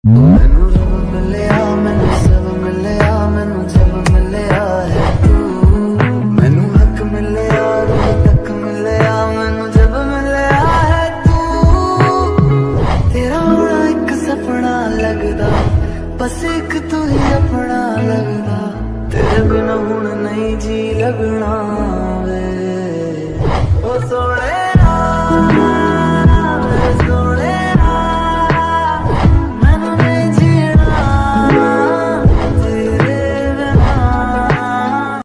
मैनू रब मिलिया, मैनू सब मिलिया, मैनू जब मिलिया है तू। मैनू हक मिलिया, रब तक मिलिया, मैनू जब मिलिया है तू। तेरा होना एक सपना लगदा, बस एक तू ही अपना लगदा। तेरे बिना हुण नहीं जी लगना।